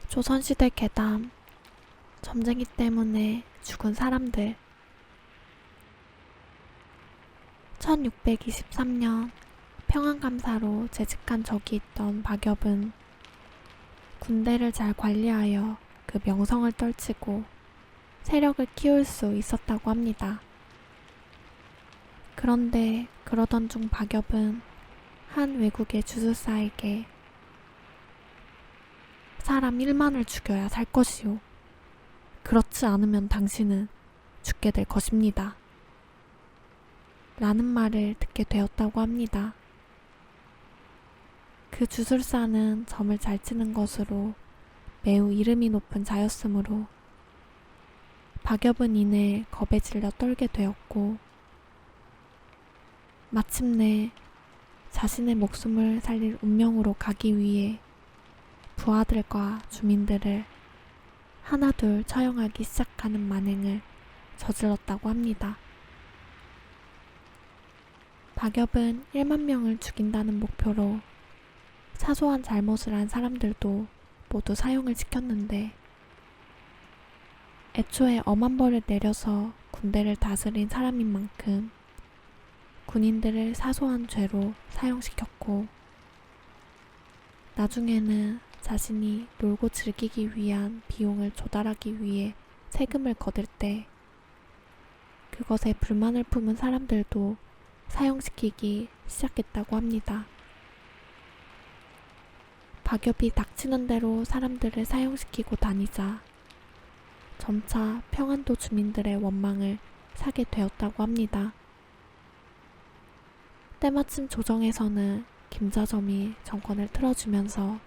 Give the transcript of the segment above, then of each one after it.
조선시대 괴담, 점쟁이 때문에 죽은 사람들. 1623년 평안감사로 재직한 적이 있던 박엽은 군대를 잘 관리하여 그 명성을 떨치고 세력을 키울 수 있었다고 합니다. 그런데 그러던 중 박엽은 한 외국의 주술사에게 사람 1만을 죽여야 살 것이오. 그렇지 않으면 당신은 죽게 될 것입니다. 라는 말을 듣게 되었다고 합니다. 그 주술사는 점을 잘 치는 것으로 매우 이름이 높은 자였으므로 박엽은 이내 겁에 질려 떨게 되었고 마침내 자신의 목숨을 살릴 운명으로 가기 위해 부하들과 주민들을 하나둘 처형하기 시작하는 만행을 저질렀다고 합니다. 박엽은 1만 명을 죽인다는 목표로 사소한 잘못을 한 사람들도 모두 사형을 시켰는데 애초에 엄한 벌을 내려서 군대를 다스린 사람인 만큼 군인들을 사소한 죄로 사형시켰고 나중에는 자신이 놀고 즐기기 위한 비용을 조달하기 위해 세금을 거둘 때 그것에 불만을 품은 사람들도 사형시키기 시작했다고 합니다. 박엽이 닥치는 대로 사람들을 사형시키고 다니자 점차 평안도 주민들의 원망을 사게 되었다고 합니다. 때마침 조정에서는 김자점이 정권을 틀어주면서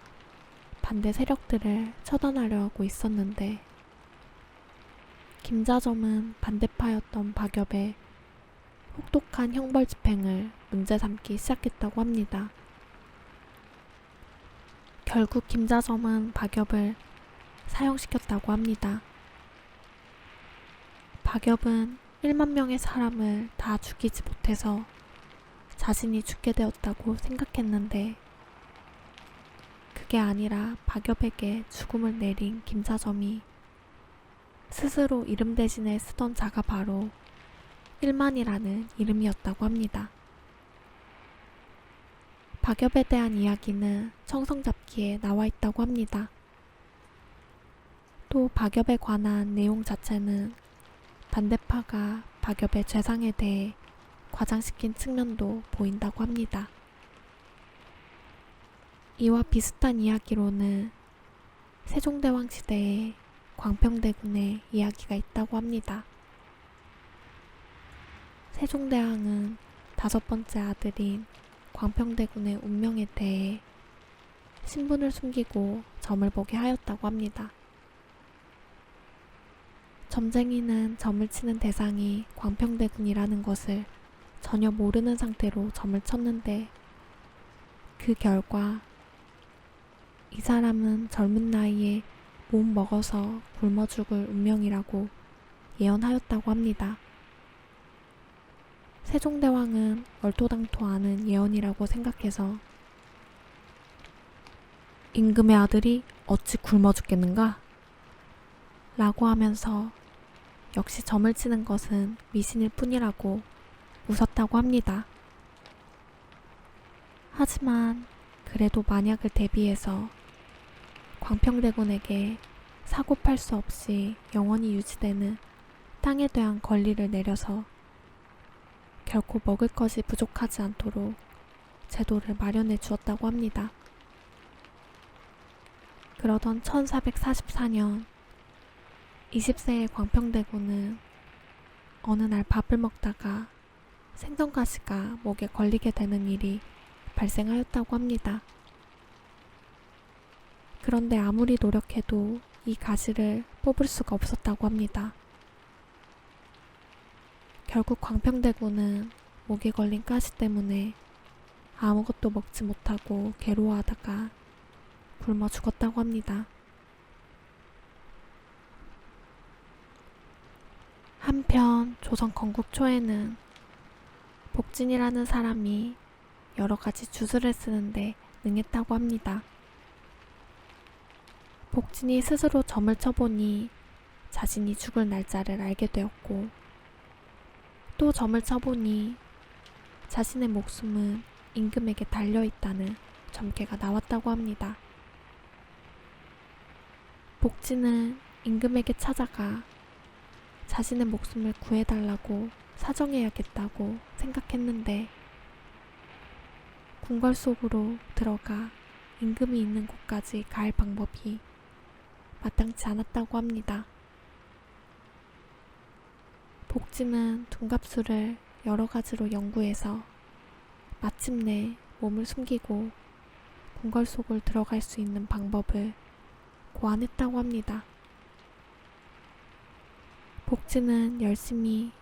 반대 세력들을 처단하려 하고 있었는데 김자점은 반대파였던 박엽의 혹독한 형벌 집행을 문제 삼기 시작했다고 합니다. 결국 김자점은 박엽을 사형시켰다고 합니다. 박엽은 1만 명의 사람을 다 죽이지 못해서 자신이 죽게 되었다고 생각했는데 그게 아니라 박엽에게 죽음을 내린 김자점이 스스로 이름 대신에 쓰던 자가 바로 1만이라는 이름이었다고 합니다. 박엽에 대한 이야기는 청성잡기에 나와 있다고 합니다. 또 박엽에 관한 내용 자체는 반대파가 박엽의 죄상에 대해 과장시킨 측면도 보인다고 합니다. 이와 비슷한 이야기로는 세종대왕 시대에 광평대군의 이야기가 있다고 합니다. 세종대왕은 5번째 아들인 광평대군의 운명에 대해 신분을 숨기고 점을 보게 하였다고 합니다. 점쟁이는 점을 치는 대상이 광평대군이라는 것을 전혀 모르는 상태로 점을 쳤는데 그 결과 이 사람은 젊은 나이에 못 먹어서 굶어 죽을 운명이라고 예언하였다고 합니다. 세종대왕은 얼토당토하는 예언이라고 생각해서 임금의 아들이 어찌 굶어 죽겠는가? 라고 하면서 역시 점을 치는 것은 미신일 뿐이라고 웃었다고 합니다. 하지만 그래도 만약을 대비해서 광평대군에게 사고팔 수 없이 영원히 유지되는 땅에 대한 권리를 내려서 결코 먹을 것이 부족하지 않도록 제도를 마련해 주었다고 합니다. 그러던 1444년 20세의 광평대군은 어느 날 밥을 먹다가 생선가시가 목에 걸리게 되는 일이 발생하였다고 합니다. 그런데 아무리 노력해도 이 가시를 뽑을 수가 없었다고 합니다. 결국 광평대군은 목에 걸린 가시 때문에 아무것도 먹지 못하고 괴로워하다가 굶어 죽었다고 합니다. 한편 조선 건국 초에는 복진이라는 사람이 여러 가지 주술을 쓰는데 능했다고 합니다. 복진이 스스로 점을 쳐보니 자신이 죽을 날짜를 알게 되었고, 또 점을 쳐보니 자신의 목숨은 임금에게 달려있다는 점괘가 나왔다고 합니다. 복진은 임금에게 찾아가 자신의 목숨을 구해달라고 사정해야겠다고 생각했는데, 궁궐 속으로 들어가 임금이 있는 곳까지 갈 방법이 마땅치 않았다고 합니다. 복진은 둔갑술을 여러 가지로 연구해서 마침내 몸을 숨기고 궁궐 속을 들어갈 수 있는 방법을 고안했다고 합니다. 복진은 열심히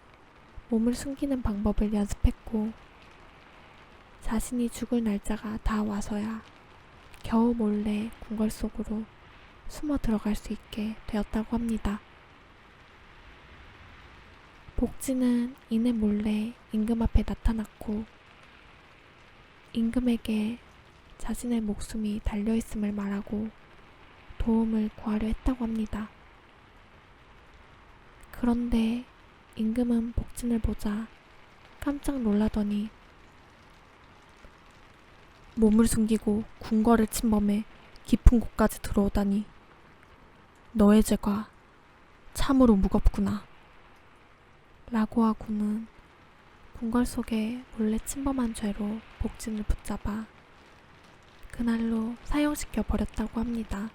몸을 숨기는 방법을 연습했고, 자신이 죽을 날짜가 다 와서야 겨우 몰래 궁궐 속으로 숨어 들어갈 수 있게 되었다고 합니다. 복진은 이내 몰래 임금 앞에 나타났고, 임금에게 자신의 목숨이 달려있음을 말하고 도움을 구하려 했다고 합니다. 그런데 임금은 복진을 보자 깜짝 놀라더니 몸을 숨기고 궁궐을 침범해 깊은 곳까지 들어오다니 너의 죄가 참으로 무겁구나 라고 하고는 궁궐 속에 몰래 침범한 죄로 복진을 붙잡아 그날로 사형시켜 버렸다고 합니다.